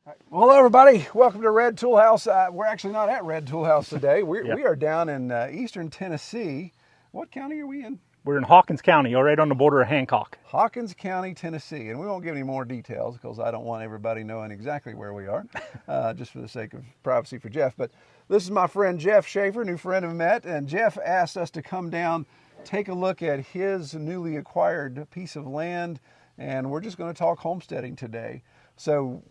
Well, hello, everybody. Welcome to Red Tool House. We're actually not at Red Tool House today. We are down in eastern Tennessee. What county are we in? We're in Hawkins County, right on the border of Hancock. Hawkins County, Tennessee. And we won't give any more details because I don't want everybody knowing exactly where we are, just for the sake of privacy for Jeff. But this is my friend Jeff Schaefer, new friend I've met. And Jeff asked us to come down, take a look at his newly acquired piece of land. And we're just going to talk homesteading today. So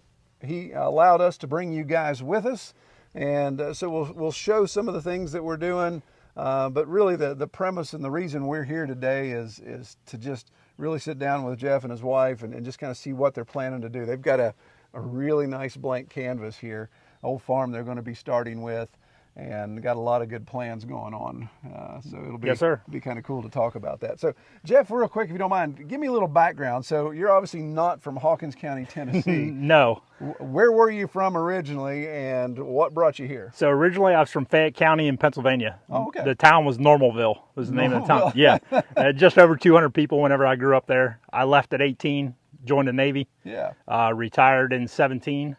he allowed us to bring you guys with us, and so we'll show some of the things that we're doing. But really, the premise and the reason we're here today is to just really sit down with Jeff and his wife and just kind of see what they're planning to do. They've got a really nice blank canvas here, old farm they're going to be starting with, and got a lot of good plans going on. So it'll be, yes, sir. Be kind of cool to talk about that. So Jeff, real quick, if you don't mind, give me a little background. So you're obviously not from Hawkins County, Tennessee. No. Where were you from originally, and what brought you here? So originally I was from Fayette County in Pennsylvania. Oh, okay. The town was Normalville, was the name of the town. Yeah. Just over 200 people whenever I grew up there. I left at 18, joined the Navy. Yeah. Retired in 17.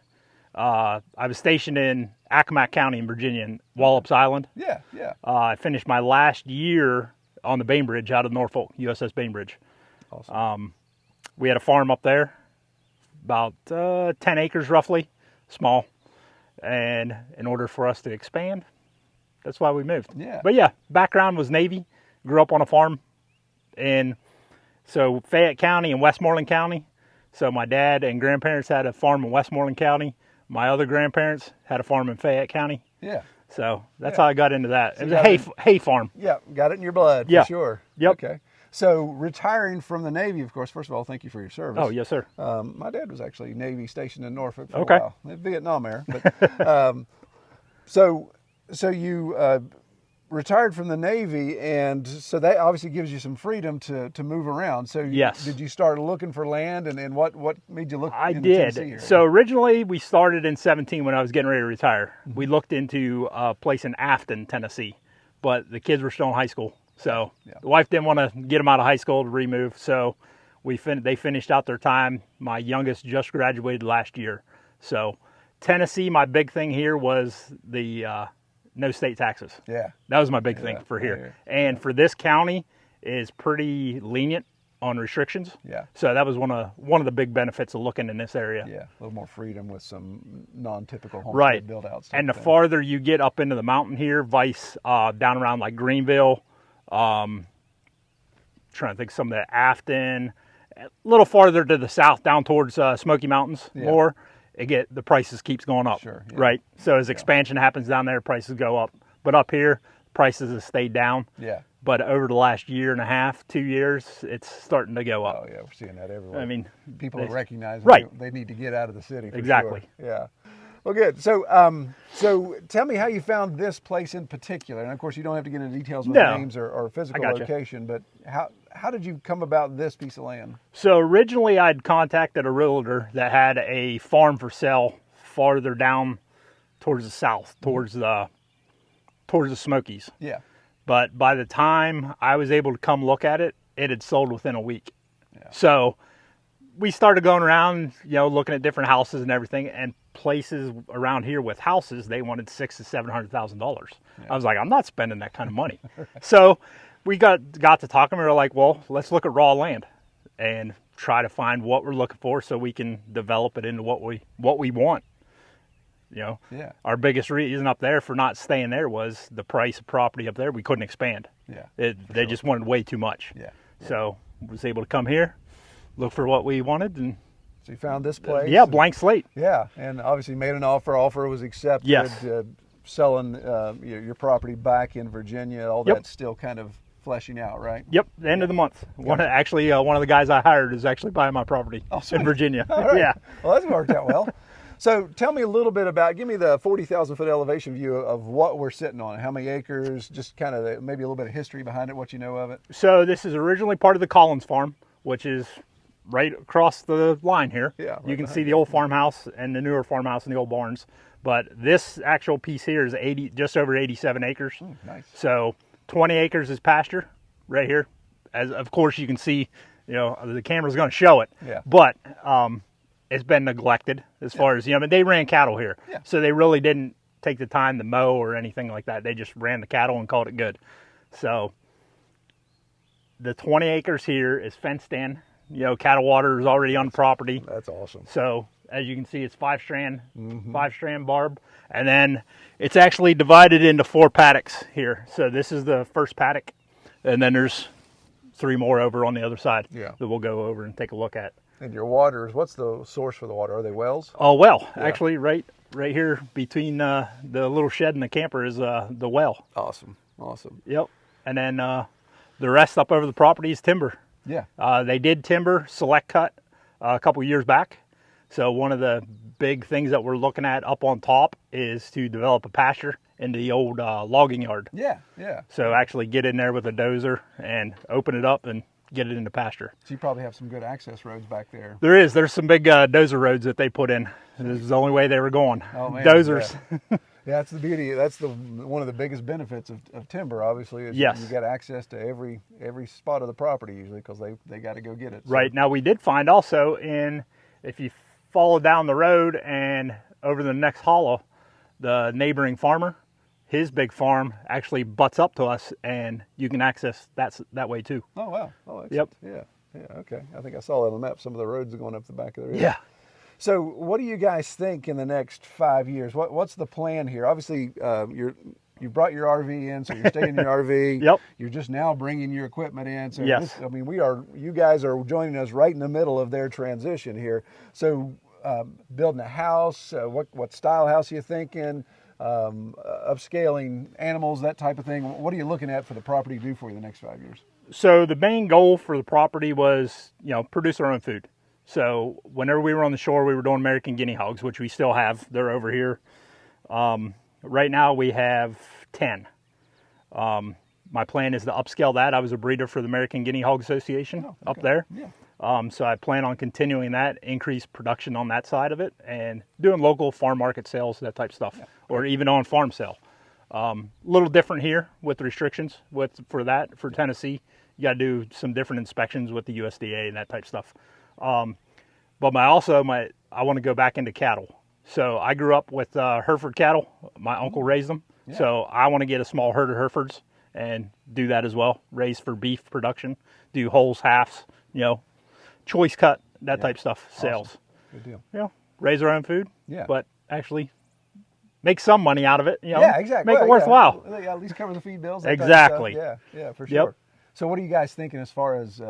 I was stationed in Accomack County in Virginia, in Wallops Island. Yeah, yeah. I finished my last year on the Bainbridge out of Norfolk, USS Bainbridge. Awesome. We had a farm up there, about 10 acres roughly, small. And in order for us to expand, that's why we moved. Yeah. But yeah, background was Navy, grew up on a farm in Fayette County and Westmoreland County. So my dad and grandparents had a farm in Westmoreland County. My other grandparents had a farm in Fayette County. Yeah. So that's how I got into that. So it was a hay farm. Yeah, got it in your blood, Yeah. for sure. Yep. Okay. So retiring from the Navy, of course, first of all, thank you for your service. Oh, yes, sir. My dad was actually Navy stationed in Norfolk for Okay. a while. Vietnam era. But, so you retired from the Navy, and so that obviously gives you some freedom to move around. So Yes. Did you start looking for land, and what made you look I into did. Tennessee area? So originally we started in 17 when I was getting ready to retire. We looked into a place in Afton, Tennessee, but the kids were still in high school. So the wife didn't want to get them out of high school to remove. So they finished out their time. My youngest just graduated last year. So Tennessee, my big thing here was the no state taxes. Yeah. That was my big thing for here. And for this county is pretty lenient on restrictions. Yeah. So that was one of the big benefits of looking in this area. Yeah, a little more freedom with some non-typical homestead Right. build-outs. And the farther you get up into the mountain here, down around like Greenville, trying to think some of the Afton, a little farther to the south, down towards Smoky Mountains more, the prices keeps going up. Sure, yeah. Right. So as expansion happens down there, prices go up. But up here, prices have stayed down. Yeah. But over the last year and a half, 2 years, it's starting to go up. Oh yeah, we're seeing that everywhere. I mean, people are recognizing they need to get out of the city. For Exactly. Sure. Yeah. Well, good. So, so tell me how you found this place in particular. And of course, you don't have to get into details with names or physical location, but how did you come about this piece of land? So originally, I'd contacted a realtor that had a farm for sale farther down towards the south, towards the Smokies. Yeah. But by the time I was able to come look at it, it had sold within a week. Yeah. So we started going around, looking at different houses and everything, and places around here with houses, they wanted $600,000 to $700,000. I was like, I'm not spending that kind of money. So we got to talking. We were like, well, let's look at raw land and try to find what we're looking for so we can develop it into what we want. Our biggest reason up there for not staying there was the price of property up there. We couldn't expand. Yeah. They just wanted way too much. Yeah. So was able to come here, look for what we wanted, and so you found this place. Yeah, blank slate. Yeah, and obviously made an offer. Offer was accepted. Yes. Selling your property back in Virginia. All that's still kind of fleshing out, right? Yep. The end of the month. One of the guys I hired is actually buying my property in Virginia. Right. Yeah. Well, that's worked out well. So tell me a little bit give me the 40,000 foot elevation view of what we're sitting on. How many acres? Just kind of maybe a little bit of history behind it, what you know of it. So this is originally part of the Collins farm, which is right across the line here. Yeah. Right, you can see the old farmhouse and the newer farmhouse and the old barns. But this actual piece here is just over 87 acres. Nice. So 20 acres is pasture right here. As of course you can see, the camera's going to show it. Yeah. But it's been neglected as far as, but they ran cattle here. Yeah. So they really didn't take the time to mow or anything like that. They just ran the cattle and called it good. So the 20 acres here is fenced in. Cattle water is already on the property. That's awesome. So as you can see, it's 5-strand, 5-strand barb. And then it's actually divided into 4 paddocks here. So this is the first paddock. And then there's 3 more over on the other side that we'll go over and take a look at. And your waters, what's the source for the water? Are they wells? Oh, well, actually right here between the little shed and the camper is the well. Awesome. Yep. And then the rest up over the property is timber. Yeah. They did timber select cut a couple years back. So one of the big things that we're looking at up on top is to develop a pasture into the old logging yard. Yeah. So actually get in there with a dozer and open it up and get it into pasture. So you probably have some good access roads back there. There's some big dozer roads that they put in. This is the only way they were going. Oh, man. Dozers. Yeah. That's the beauty. That's one of the biggest benefits of timber, obviously, is yes. you get access to every spot of the property usually because they got to go get it. So. Right. Now we did find also if you follow down the road and over the next hollow, the neighboring farmer, his big farm actually butts up to us, and you can access that way too. Oh, wow. Oh, excellent. Yep. Yeah, okay. I think I saw that on the map. Some of the roads are going up the back of the river. Yeah. So what do you guys think in the next 5 years? What's the plan here? Obviously, you brought your RV in, so you're staying in your RV. Yep. You're just now bringing your equipment in. So yes. You guys are joining us right in the middle of their transition here. So building a house, what style house are you thinking? Upscaling animals, that type of thing. What are you looking at for the property to do for you the next 5 years? So the main goal for the property was, produce our own food. So whenever we were on the shore, we were doing American guinea hogs, which we still have. They're over here. Right now we have 10. My plan is to upscale that. I was a breeder for the American Guinea Hog Association up there. Yeah. So I plan on continuing that, increase production on that side of it, and doing local farm market sales, that type of stuff, or even on farm sale. A little different here with the restrictions for Tennessee. You got to do some different inspections with the USDA and that type of stuff. But I want to go back into cattle. So I grew up with Hereford cattle. My uncle raised them. Yeah. So I want to get a small herd of Herefords and do that as well. Raise for beef production, do wholes, halves, choice cut, that type of stuff, sales. Awesome. Good deal. Raise our own food. Yeah. But actually make some money out of it. Yeah, exactly. Make it worthwhile. Yeah, at least cover the feed bills. Exactly. Yeah, for sure. Yep. So what are you guys thinking as far as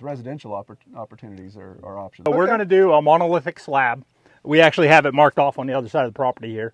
residential opportunities or options? So we're going to do a monolithic slab. We actually have it marked off on the other side of the property here.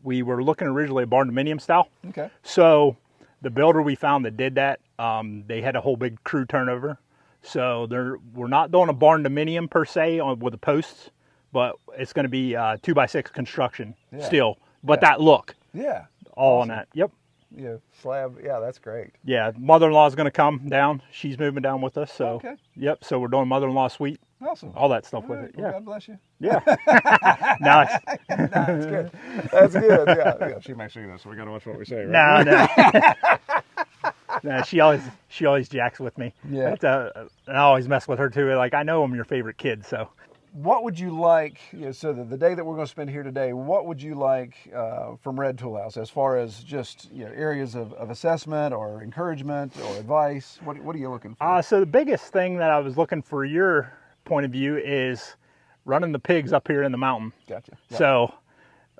We were looking originally at barn dominium style. Okay. So the builder we found that did that, they had a whole big crew turnover. So we're not doing a barn dominium per se with the posts, but it's going to be 2x6 construction still. But that look. Yeah. All on that. Yep. Yeah, slab. Yeah, that's great. Yeah, mother-in-law is going to come down. She's moving down with us. So, Yep. So we're doing mother-in-law suite. Awesome. All that stuff with right. it. Well, Yeah. God bless you. Yeah. Nice. That's good. That's good. Yeah. She makes sure you know, so we got to watch what we say, right? No. No, she always jacks with me. Yeah. I always mess with her too. Like, I know I'm your favorite kid, so. What would you like, so the day that we're going to spend here today, what would you like from Red Tool House as far as just areas of assessment or encouragement or advice? What are you looking for? So the biggest thing that I was looking for your point of view is running the pigs up here in the mountain. Gotcha. Yep. So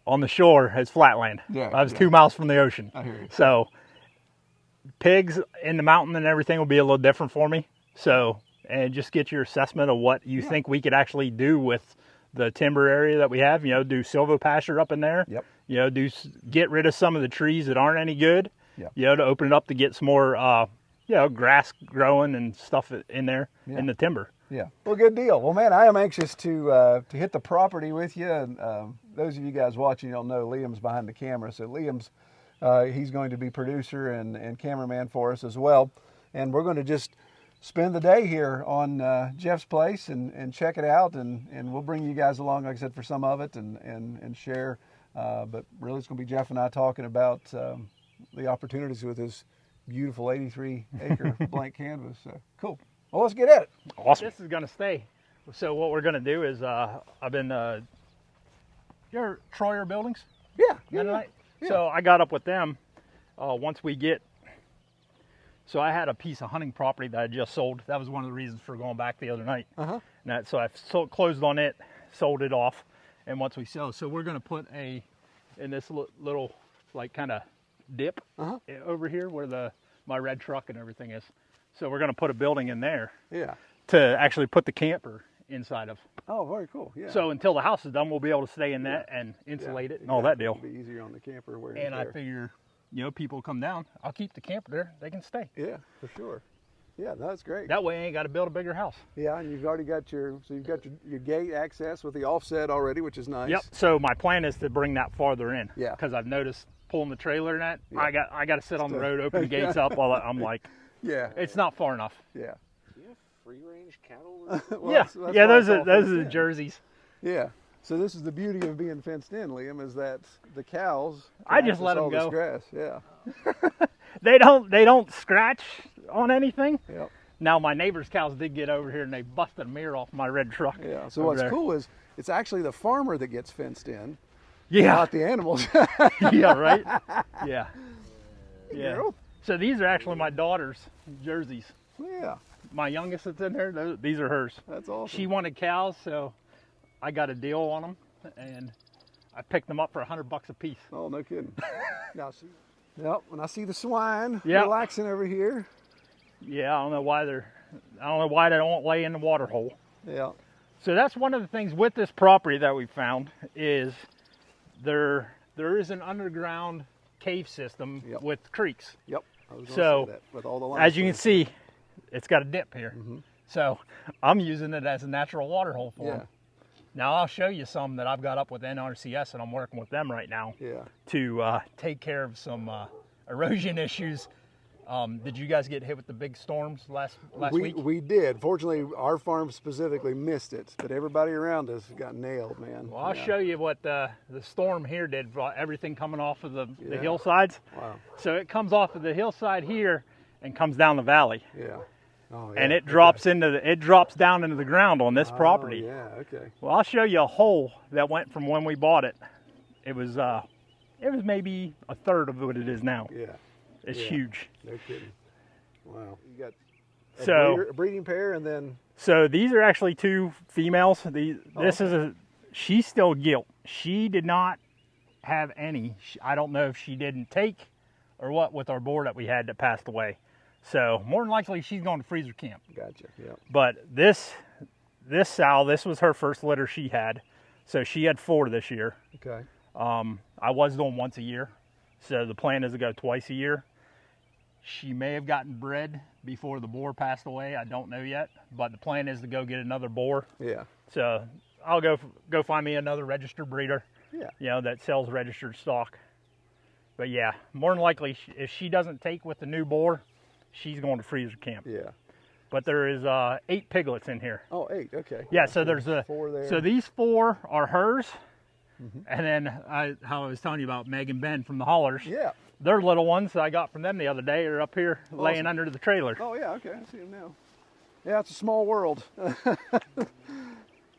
on the shore, it's flatland. Yeah, I was 2 miles from the ocean. I hear you. So pigs in the mountain and everything will be a little different for me. So, and just get your assessment of what you think we could actually do with the timber area that we have. Do silvopasture up in there. Yep. Get rid of some of the trees that aren't any good. Yep. To open it up to get some more, grass growing and stuff in there in the timber. Yeah. Well, good deal. Well, man, I am anxious to hit the property with you. And those of you guys watching, you'll know Liam's behind the camera. So Liam's he's going to be producer and cameraman for us as well. And we're going to just spend the day here on Jeff's place and check it out, and we'll bring you guys along, like I said, for some of it and share. But really, it's going to be Jeff and I talking about the opportunities with this beautiful 83-acre blank canvas. So cool. Well, let's get at it. Awesome. This is going to stay So what we're gonna do is I've been your Troyer Buildings. Yeah. Mennonite? So I got up with them once we get. So I had a piece of hunting property that I just sold. That was one of the reasons for going back the other night. So I closed on it, sold it off, and once we sell, so we're gonna put in this little like kind of dip over here where my red truck and everything is. So we're gonna put a building in there. Yeah. To actually put the camper inside of. Oh, very cool. Yeah. So until the house is done, we'll be able to stay in that and insulate it and all that deal. It'll be easier on the camper wear and I figure, people come down, I'll keep the camper there, they can stay. Yeah, for sure. Yeah, that's great. That way I ain't got to build a bigger house. Yeah, and you've already got your gate access with the offset already, which is nice. Yep. So my plan is to bring that farther in. Yeah. Because I've noticed pulling the trailer and that, I got to sit on the road, open the gates up while I'm like, it's not far enough. Yeah. Do you have free range cattle? Well, yeah. that's Those are the jerseys. Yeah. So this is the beauty of being fenced in, Liam, is that the cows. I just let them all go. This grass. Yeah. They don't scratch on anything. Yep. Now my neighbor's cows did get over here and they busted a mirror off my red truck. Yeah. So what's cool is it's actually the farmer that gets fenced in. Yeah. Not the animals. Yeah. Right. Yeah. Yeah. Girl. So these are actually my daughter's jerseys. Yeah. My youngest that's in there, these are hers. That's awesome. She wanted cows, so I got a deal on them, and I picked them up for $100 a piece. Oh, no kidding. Now see. Yep. When I see the swine relaxing over here. Yeah, I don't know why they don't lay in the water hole. Yeah. So that's one of the things with this property that we found is there is an underground cave system with creeks. Yep. I was gonna say that, with all the as you can see, it's got a dip here. So I'm using it as a natural water hole for them. Now I'll show you some that I've got up with NRCS, and I'm working with them right now to take care of some erosion issues. Did you guys get hit with the big storms last week? We did. Fortunately, our farm specifically missed it, but everybody around us got nailed, man. Well, I'll show you what the storm here did. Everything coming off of the hillsides. Wow. So it comes off of the hillside here and comes down the valley. Yeah. Oh, yeah. And it drops drops down into the ground on this property. Yeah. Okay. Well, I'll show you a hole that went from when we bought it. It was maybe a third of what it is now. Yeah. It's huge. No kidding. Wow. You got a breeding pair, and then. So these are actually two females. She's still gilt. She did not have any. I don't know if she didn't take or what with our boar that we had that passed away. So more than likely she's going to freezer camp. Gotcha. Yeah. But this sow, this was her first litter she had. So she had 4 this year. Okay. I was doing once a year. So the plan is to go twice a year. She may have gotten bred before the boar passed away. I don't know yet, but the plan is to go get another boar. Yeah. So I'll go find me another registered breeder. Yeah. That sells registered stock. But yeah, more than likely, if she doesn't take with the new boar, she's going to freezer camp. Yeah. But there is 8 piglets in here. Oh, 8. Okay. Yeah. So there's 4 there. So these 4 are hers. And then how I was telling you about Meg and Ben from the haulers. Yeah. Their little ones that I got from them the other day are up here laying under the trailer. Oh, yeah. Okay. I see them now. Yeah, it's a small world.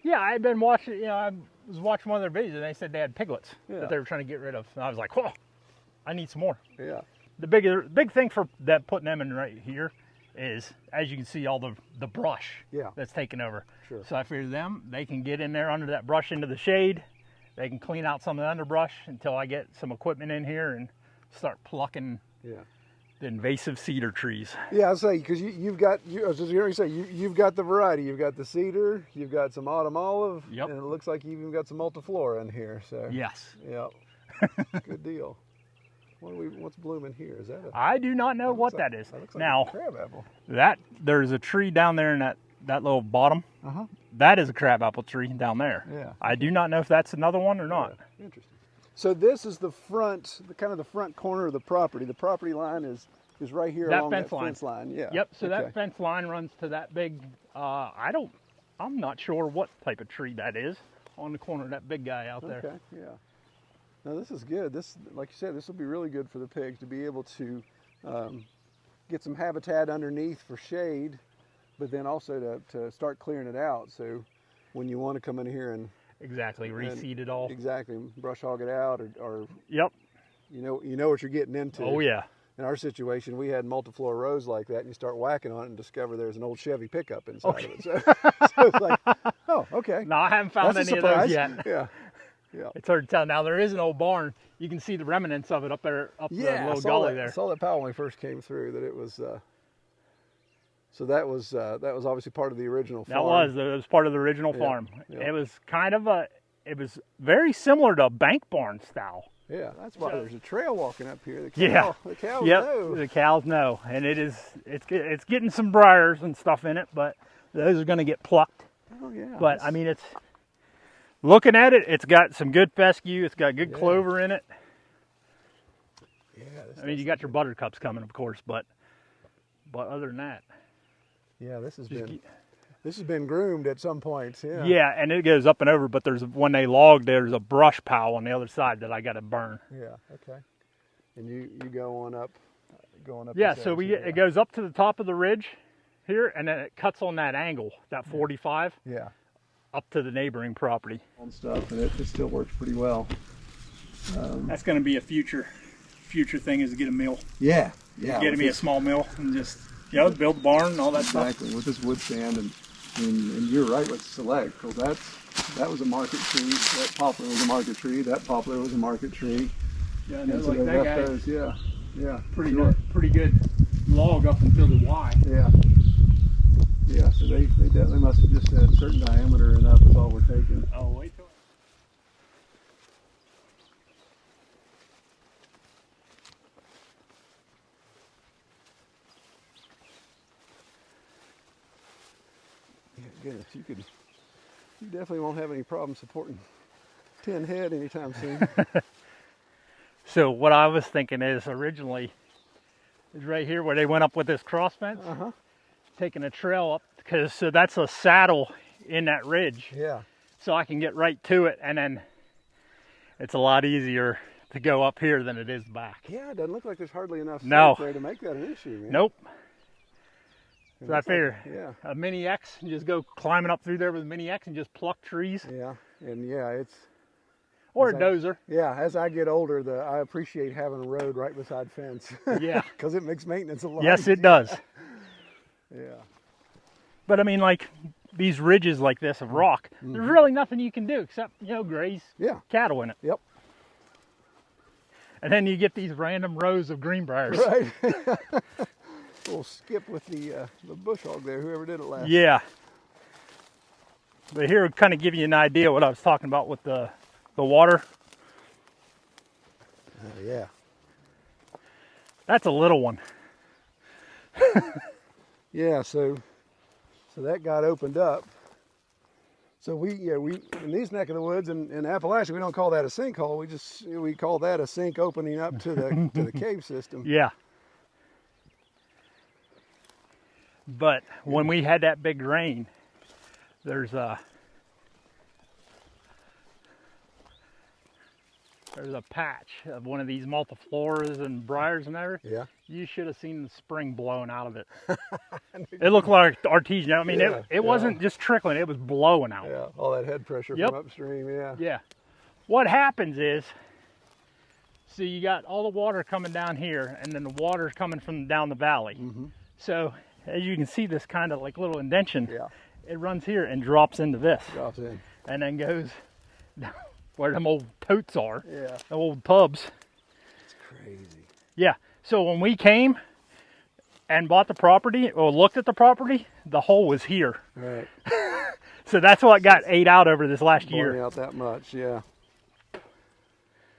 Yeah, I've been watching, I was watching one of their videos and they said they had piglets that they were trying to get rid of. And I was like, whoa, I need some more. Yeah. The big thing for that putting them in right here is, as you can see, all the brush that's taken over. Sure. So I figured they can get in there under that brush into the shade. They can clean out some of the underbrush until I get some equipment in here and start plucking the invasive cedar trees. Yeah, I'll say, because you've got, I was just going to say, you've got the variety. You've got the cedar, you've got some autumn olive, and it looks like you've even got some multiflora in here. So yes. Yep. Good deal. What's blooming here? Is that I do not know what that is. That looks like now, a crab apple. There's a tree down there in that little bottom. That is a crabapple tree down there. Yeah. I do not know if that's another one or not. Yeah. Interesting. So this is the front, kind of the front corner of the property. The property line is right here along that fence line. Yeah. Yep. So that fence line runs to that big. I'm not sure what type of tree that is on the corner of that big guy out there. Okay. Yeah. Now this is good. This, like you said, this will be really good for the pigs to be able to get some habitat underneath for shade, but then also to start clearing it out. So when you want to come in here and Exactly, reseed it all. exactly brush hog it out, or Yep. you know what you're getting into. Oh yeah. In our situation, we had multifloor rows like that, and you start whacking on it and discover there's an old Chevy pickup inside of it. So, so it's like, oh, okay. No, I haven't found That's a any of those surprise. yet. Yeah. Yeah. It's hard to tell. Now there is an old barn. You can see the remnants of it up there, up the I little saw gully that. there. I saw that pile when we first came through. That it was. So that was obviously part of the original farm. It was part of the original farm. Yeah. It was kind of it was very similar to a bank barn style. Yeah, that's why there's a trail walking up here. The cows Yep, know. the cows know, and it's getting some briars and stuff in it, but those are going to get plucked. Oh yeah. But I mean, it's looking at it, it's got some good fescue. It's got good clover in it. Yeah. I mean, you got your buttercups coming, of course, but other than that, yeah, this has been groomed at some points. Yeah. yeah, and it goes up and over. But when they log, there's a brush pile on the other side that I got to burn. Yeah. Okay. And you go on up, going up. Yeah, the so section, it goes up to the top of the ridge here, and then it cuts on that angle, that 45, Yeah. up to the neighboring property. On stuff, and it still works pretty well. That's going to be a future thing, is to get a mill. Yeah. Yeah. Get me a small mill and just build the barn and all that stuff. Exactly, with this wood stand, and you're right with Select, because that was a market tree. That poplar was a market tree. That poplar was a market tree. Yeah, And and so like they that left guy, those, yeah, pretty good log up until the Y. Yeah. So they definitely must have just had a certain diameter, and that was all we're taking. Oh, wait till. Yeah, goodness, you definitely won't have any problem supporting 10 head anytime soon. So what I was thinking is originally is right here where they went up with this cross fence, taking a trail up, because so that's a saddle in that ridge. Yeah. So I can get right to it, and then it's a lot easier to go up here than it is back. Yeah, it doesn't look like there's hardly enough No. space there to make that an issue, man. Nope. And So I it's like- figure a mini X and just go climbing up through there with a mini X and just pluck trees, Yeah, and it's or a Is that- dozer. yeah. As I get older, I appreciate having a road right beside fence. Yeah. because it makes maintenance a lot. Yes, it does. Yeah, But I mean, like these ridges like this of rock, there's really nothing you can do except graze yeah, cattle in it. yep, And then you get these random rows of greenbriers. right. We'll skip with the bush hog there. Whoever did it last. Yeah. But here would kind of give you an idea what I was talking about with the water. Yeah. That's a little one. Yeah. So that got opened up. So we in these neck of the woods in Appalachia, we don't call that a sinkhole. We call that a sink opening up to the cave system. Yeah. But when we had that big rain, there's a patch of one of these multifloras and briars and everything. Yeah. You should have seen the spring blowing out of it. It looked like artesian. I mean, Yeah, it wasn't just trickling; it was blowing out. Yeah. All that head pressure Yep. from upstream. Yeah. Yeah. What happens is, so you got all the water coming down here, and then the water's coming from down the valley. So as you can see, this kind of like little indention. Yeah. It runs here and drops into this, Drops in. and then goes down where them old totes are, Yeah. the old tubs. It's crazy. Yeah. So when we came and bought the property or looked at the property, the hole was here. Right. So that's what got ate out over this last Blowing year. out that much. Yeah.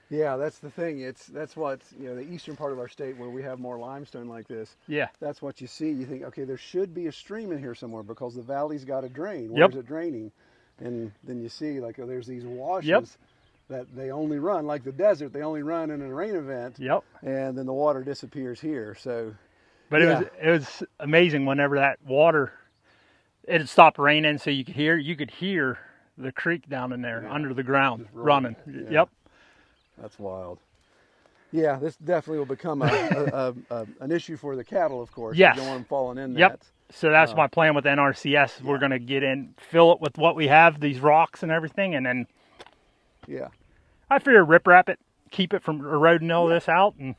Yeah, that's the thing. That's what the eastern part of our state where we have more limestone like this. Yeah. That's what you see. You think, okay, there should be a stream in here somewhere because the valley's got a drain. Yep. Where's it draining? And then you see like there's these washes Yep. that they only run like the desert. They only run in a rain event. Yep. And then the water disappears here. So. But Yeah. it was amazing whenever that water it had stopped raining, so you could hear the creek down in there under the ground Just running. running. Yeah. Yep. That's wild. Yeah, this definitely will become an issue for the cattle, of course. Yes. You don't want them falling in Yep. that. So that's my plan with NRCS. We're going to get in, fill it with what we have, these rocks and everything, and then I figure rip-wrap it, keep it from eroding all this out, and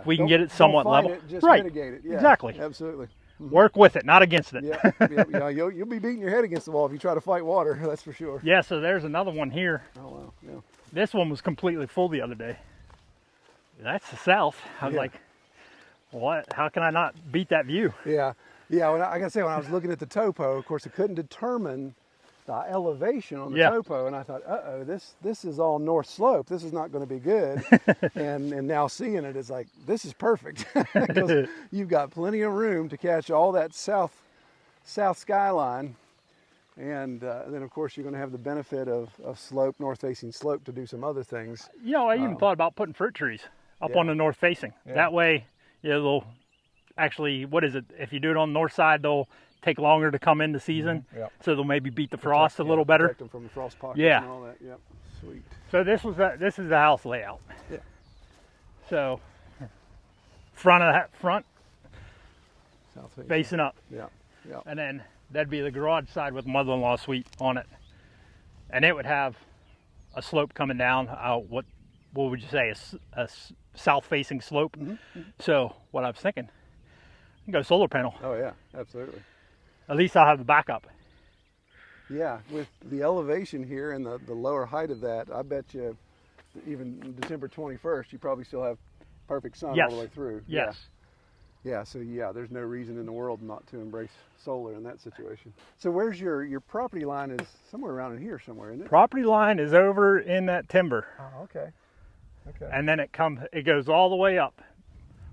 we can get it somewhat level. Just mitigate it. Yeah, exactly. Absolutely. Work with it, not against it. Yeah. You'll be beating your head against the wall if you try to fight water. That's for sure. Yeah. So there's another one here. Oh wow. Yeah. This one was completely full the other day. That's the south. I was like, what? How can I not beat that view? Yeah. When I gotta say, when I was looking at the topo, of course, I couldn't determine the elevation on the topo, and I thought, this is all north slope. This is not going to be good. and now seeing it is like, this is perfect because you've got plenty of room to catch all that south skyline, and then of course you're going to have the benefit of slope, north facing slope, to do some other things. I even thought about putting fruit trees up on the north facing. That way, they'll actually, what is it? If you do it on the north side, they'll take longer to come into season, so they'll maybe beat the frost a little better. Protect them from the frost pockets and all that. Yep, sweet. So this is the house layout. Yeah. So front South facing up. Yeah. And then that'd be the garage side with mother-in-law suite on it, and it would have a slope coming down. What would you say? A south-facing slope. So what I was thinking, you can go solar panel. Oh yeah, absolutely. At least I'll have the backup. Yeah, with the elevation here and the lower height of that, I bet you even December 21st, you probably still have perfect sun all the way through. Yes. Yeah, so there's no reason in the world not to embrace solar in that situation. So where's your property line? Is somewhere around in here somewhere, isn't it? Property line is over in that timber. Oh, okay. And then it goes all the way up.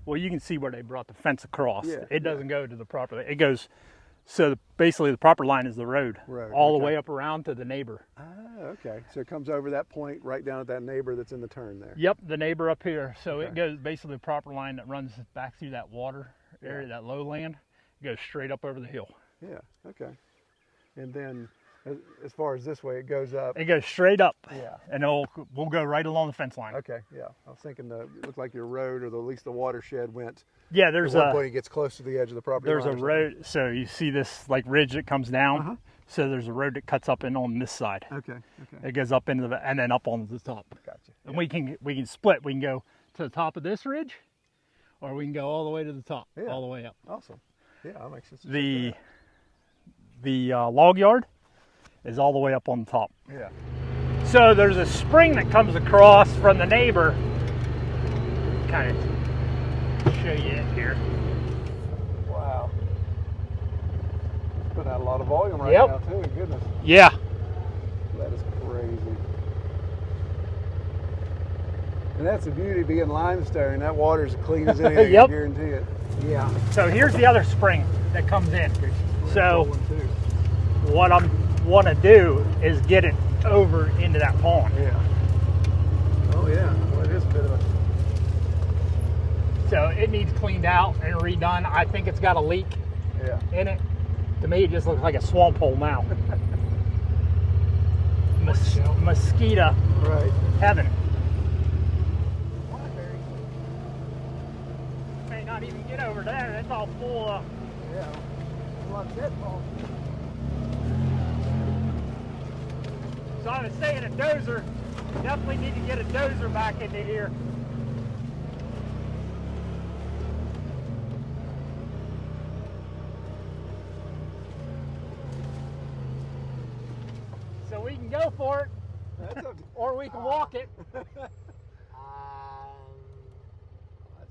Well, you can see where they brought the fence across. It doesn't go to the property. It goes, so basically the proper line is the road all the way up around to the neighbor. Ah, okay. So it comes over that point right down at that neighbor that's in the turn there. Yep, the neighbor up here. So it goes basically the proper line that runs back through that water area, that lowland. It goes straight up over the hill. Yeah, okay. And then as far as this way, it goes up. It goes straight up. Yeah. And we'll go right along the fence line. Okay, yeah. I was thinking it looked like your road, or at least the watershed went. Yeah, there's at one point it gets close to the edge of the property line. There's a road, so you see this like ridge that comes down. So there's a road that cuts up in on this side. Okay. It goes up into and then up on the top. Gotcha. And we can split. We can go to the top of this ridge, or we can go all the way to the top, all the way up. Awesome. Yeah, that makes sense. The log yard is all the way up on the top. Yeah. So there's a spring that comes across from the neighbor. Kind of show you it here. Wow. It's putting out a lot of volume right now too. Goodness. Yeah. That is crazy. And that's the beauty of being limestone. That water's as clean as anything. I guarantee it. Yeah. So here's the other spring that comes in. So what I want to do is get it over into that pond. Yeah. Oh yeah. Well, it is a bit of a... So it needs cleaned out and redone. I think it's got a leak in it. To me, it just looks like a swamp hole now. Mosquito heaven. May not even get over there. It's all full of... Yeah. A lot of deadfall. So I was saying a dozer. Definitely need to get a dozer back into here. So we can go for it, or we can walk it. That's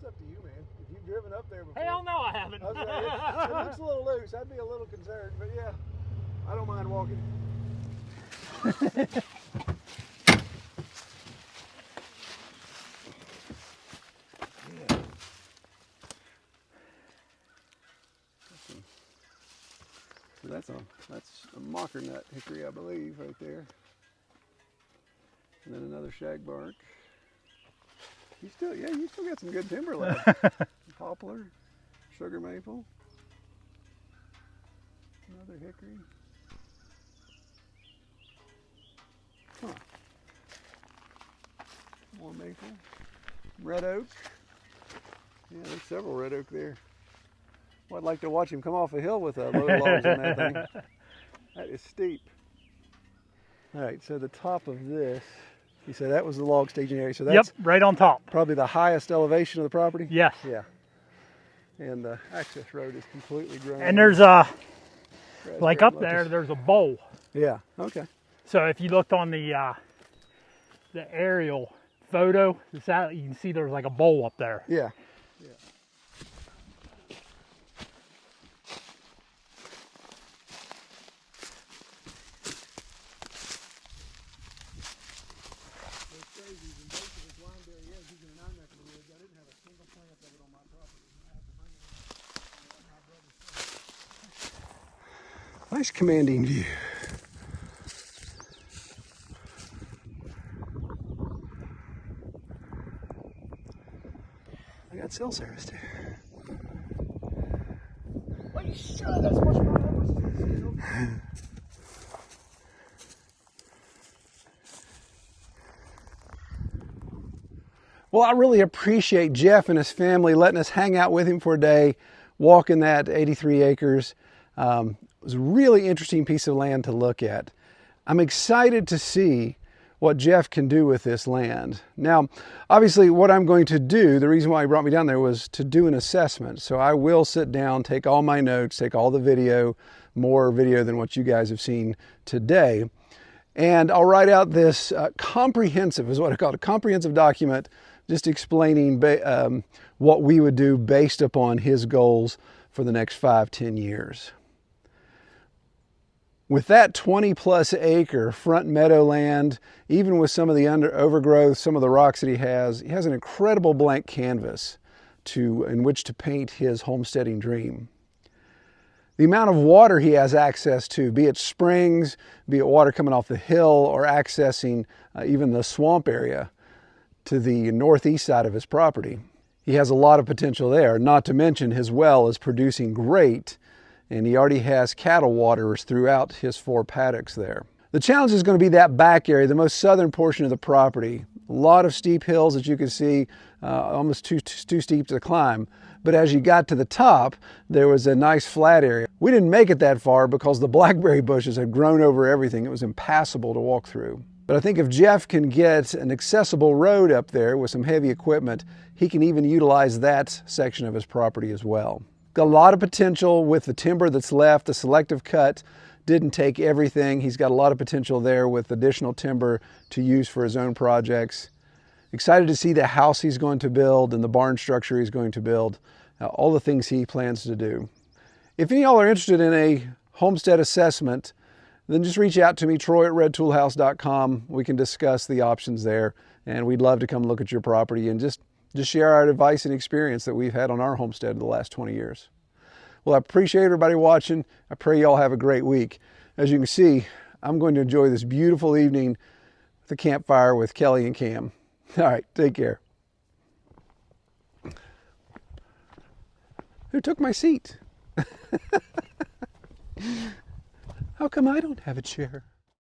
up to you, man. If you've driven up there before. Hell no, I haven't. It looks a little loose. I'd be a little concerned, but yeah, I don't mind walking. So that's a mocker nut hickory, I believe, right there. And then another shagbark. You still got some good timber left. Poplar, sugar maple, another hickory. Huh. More maple, red oak. Yeah, there's several red oak there. Well, I'd like to watch him come off a hill with load logs on that thing. That is steep. All right, so the top of this, you said that was the log staging area. So that's right on top. Probably the highest elevation of the property? Yes. Yeah. And the access road is completely grown. And there's like up there, there's a bowl. Yeah, okay. So if you looked on the aerial photo, you can see there's like a bowl up there. Yeah. Nice commanding view. I got cell service too. Are you sure that's much more? Well, I really appreciate Jeff and his family letting us hang out with him for a day, walking that 83 acres. It was a really interesting piece of land to look at. I'm excited to see what Jeff can do with this land. Now, obviously what I'm going to do, the reason why he brought me down there was to do an assessment. So I will sit down, take all my notes, take all the video, more video than what you guys have seen today. And I'll write out this comprehensive, is what I call it, a comprehensive document, just explaining what we would do based upon his goals for the next 5-10 years. With that 20+ acre front meadowland, even with some of the overgrowth, some of the rocks that he has an incredible blank canvas in which to paint his homesteading dream. The amount of water he has access to, be it springs, be it water coming off the hill, or accessing even the swamp area to the northeast side of his property. He has a lot of potential there, not to mention his well is producing great, and he already has cattle waters throughout his 4 paddocks there. The challenge is going to be that back area, the most southern portion of the property. A lot of steep hills that you can see, almost too steep to climb. But as you got to the top, there was a nice flat area. We didn't make it that far because the blackberry bushes had grown over everything. It was impassable to walk through. But I think if Jeff can get an accessible road up there with some heavy equipment, he can even utilize that section of his property as well. Got a lot of potential with the timber that's left. The selective cut didn't take everything. He's got a lot of potential there with additional timber to use for his own projects. Excited to see the house he's going to build and the barn structure he's going to build, all the things he plans to do. If any of y'all are interested in a homestead assessment, then just reach out to me, troy@redtoolhouse.com. We can discuss the options there, and we'd love to come look at your property and just share our advice and experience that we've had on our homestead in the last 20 years. Well, I appreciate everybody watching. I pray y'all have a great week. As you can see, I'm going to enjoy this beautiful evening with a campfire with Kelly and Cam. All right, take care. Who took my seat? How come I don't have a chair?